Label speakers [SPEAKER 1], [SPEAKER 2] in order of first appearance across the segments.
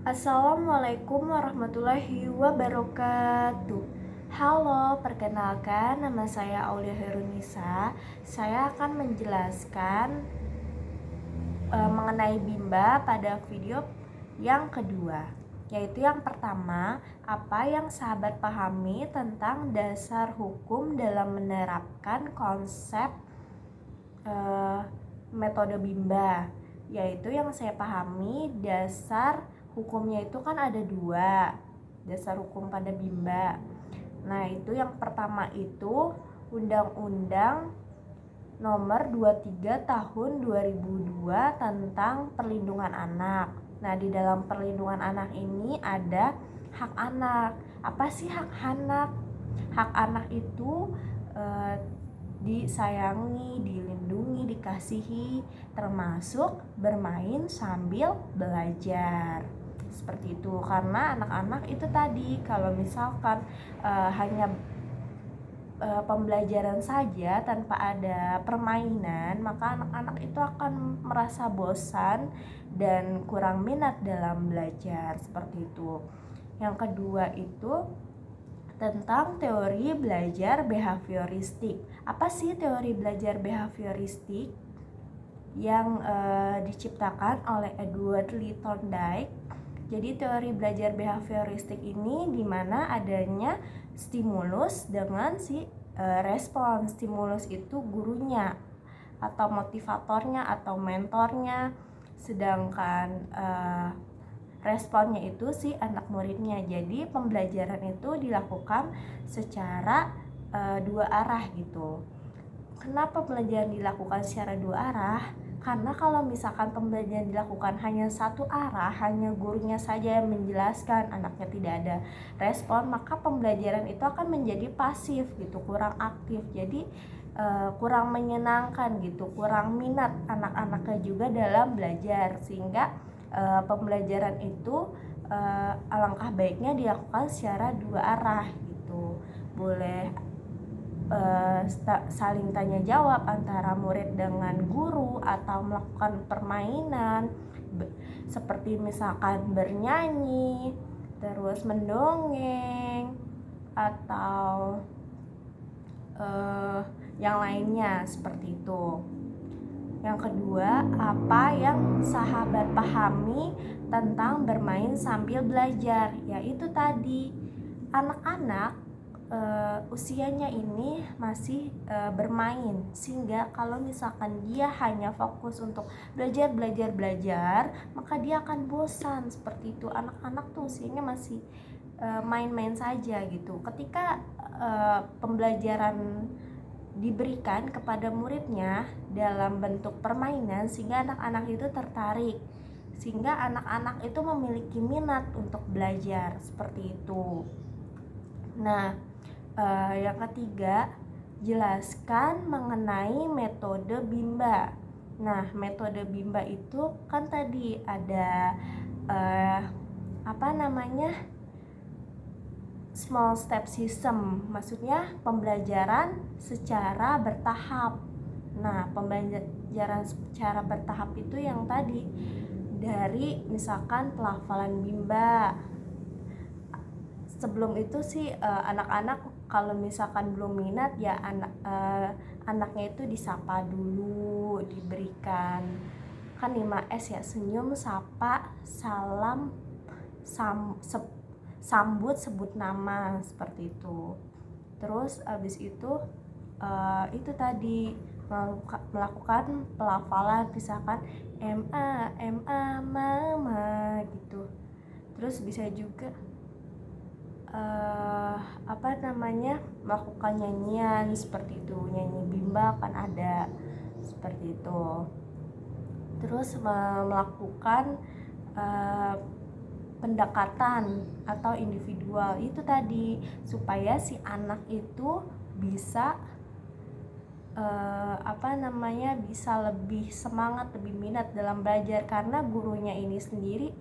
[SPEAKER 1] Assalamualaikum warahmatullahi wabarakatuh. Halo, perkenalkan nama saya Aulia Herunisa. Saya akan menjelaskan mengenai Bimba pada video yang kedua, yaitu yang pertama, apa yang sahabat pahami tentang dasar hukum dalam menerapkan konsep metode Bimba. Yaitu yang saya pahami, dasar hukumnya itu kan ada dua, dasar hukum pada Bimba. Nah, itu yang pertama itu Undang-Undang Nomor 23 Tahun 2002 tentang Perlindungan Anak. Nah, di dalam perlindungan anak ini ada hak anak. Apa sih hak anak? Hak anak itu disayangi, dilindungi, dikasihi, termasuk bermain sambil belajar. Seperti itu, karena anak-anak itu tadi kalau misalkan hanya pembelajaran saja tanpa ada permainan, maka anak-anak itu akan merasa bosan dan kurang minat dalam belajar. Seperti itu. Yang kedua itu tentang teori belajar behavioristik. Apa sih teori belajar behavioristik? Yang diciptakan oleh Edward Lee Thorndike. Jadi teori belajar behavioristik ini dimana adanya stimulus dengan respon. Stimulus itu gurunya atau motivatornya atau mentornya, sedangkan responnya itu anak muridnya. Jadi pembelajaran itu dilakukan secara dua arah gitu. Kenapa pembelajaran dilakukan secara dua arah? Karena kalau misalkan pembelajaran dilakukan hanya satu arah, hanya gurunya saja yang menjelaskan, anaknya tidak ada respon, maka pembelajaran itu akan menjadi pasif gitu, kurang aktif. Jadi kurang menyenangkan gitu, kurang minat anak-anaknya juga dalam belajar, sehingga pembelajaran itu alangkah baiknya dilakukan secara dua arah gitu. Boleh saling tanya jawab antara murid dengan guru, atau melakukan permainan seperti misalkan bernyanyi, terus mendongeng, atau yang lainnya seperti itu. Yang kedua, apa yang sahabat pahami tentang bermain sambil belajar? Yaitu tadi, anak-anak usianya ini masih bermain, sehingga kalau misalkan dia hanya fokus untuk belajar, maka dia akan bosan. Seperti itu, anak-anak tuh usianya masih main-main saja gitu. Ketika pembelajaran diberikan kepada muridnya dalam bentuk permainan, sehingga anak-anak itu tertarik, sehingga anak-anak itu memiliki minat untuk belajar. Seperti itu. Nah, yang ketiga, jelaskan mengenai metode Bimba. Nah, metode Bimba itu kan tadi ada small step system, maksudnya pembelajaran secara bertahap. Nah, pembelajaran secara bertahap itu yang tadi dari misalkan pelafalan Bimba. Sebelum itu anak-anak kalau misalkan belum minat ya anaknya itu disapa dulu, diberikan kan 5S ya, senyum, sapa, salam, sambut, sebut nama, seperti itu. Terus abis itu tadi melakukan pelafalan, misalkan MA mama gitu. Terus bisa juga melakukan nyanyian seperti itu, nyanyi Bimba kan ada seperti itu. Terus melakukan pendekatan atau individual itu tadi, supaya si anak itu bisa bisa lebih semangat, lebih minat dalam belajar, karena gurunya ini sendiri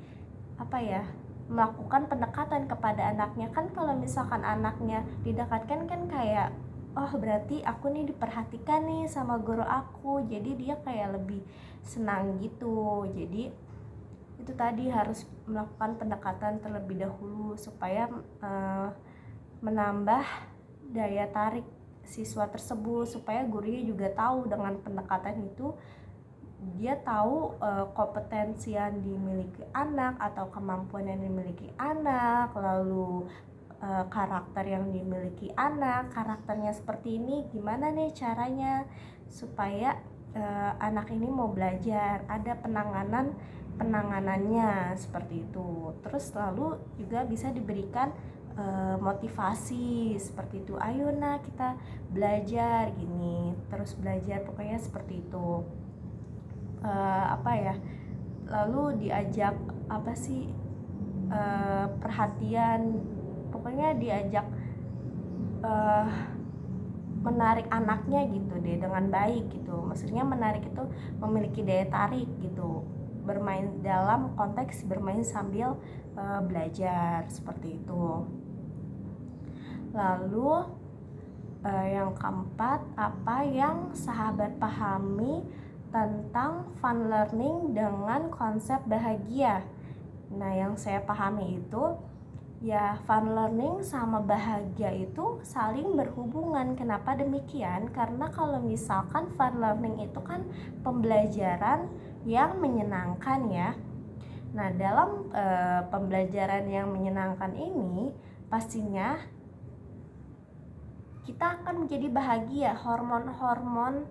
[SPEAKER 1] melakukan pendekatan kepada anaknya. Kan kalau misalkan anaknya didekatkan kan kayak, oh berarti aku nih diperhatikan nih sama guru aku, jadi dia kayak lebih senang gitu. Jadi itu tadi harus melakukan pendekatan terlebih dahulu supaya menambah daya tarik siswa tersebut, supaya gurunya juga tahu dengan pendekatan itu dia tahu kompetensi yang dimiliki anak atau kemampuan yang dimiliki anak, lalu karakter yang dimiliki anak, karakternya seperti ini, gimana nih caranya supaya anak ini mau belajar, ada penanganannya seperti itu. Terus lalu juga bisa diberikan motivasi seperti itu, ayo nah kita belajar gini, terus belajar pokoknya seperti itu. Lalu diajak perhatian, pokoknya diajak menarik anaknya gitu deh dengan baik gitu. Maksudnya menarik itu memiliki daya tarik gitu, bermain dalam konteks bermain sambil belajar seperti itu. Lalu yang keempat, apa yang sahabat pahami tentang fun learning dengan konsep bahagia? Nah, yang saya pahami itu ya, fun learning sama bahagia itu saling berhubungan. Kenapa demikian? Karena kalau misalkan fun learning itu kan pembelajaran yang menyenangkan ya. Nah, dalam pembelajaran yang menyenangkan ini pastinya kita akan menjadi bahagia, hormon-hormon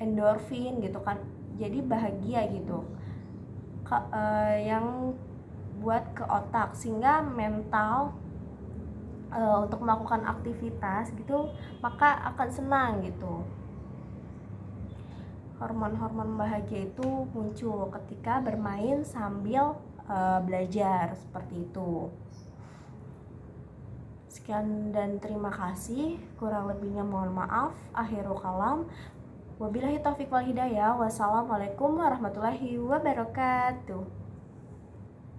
[SPEAKER 1] endorfin gitu kan, jadi bahagia gitu yang buat ke otak, sehingga mental untuk melakukan aktivitas gitu maka akan senang gitu. Hormon-hormon bahagia itu muncul ketika bermain sambil belajar seperti itu. Sekian dan terima kasih, kurang lebihnya mohon maaf. Akhirul kalam, wabillahi taufiq wal hidayah. Wassalamualaikum warahmatullahi wabarakatuh.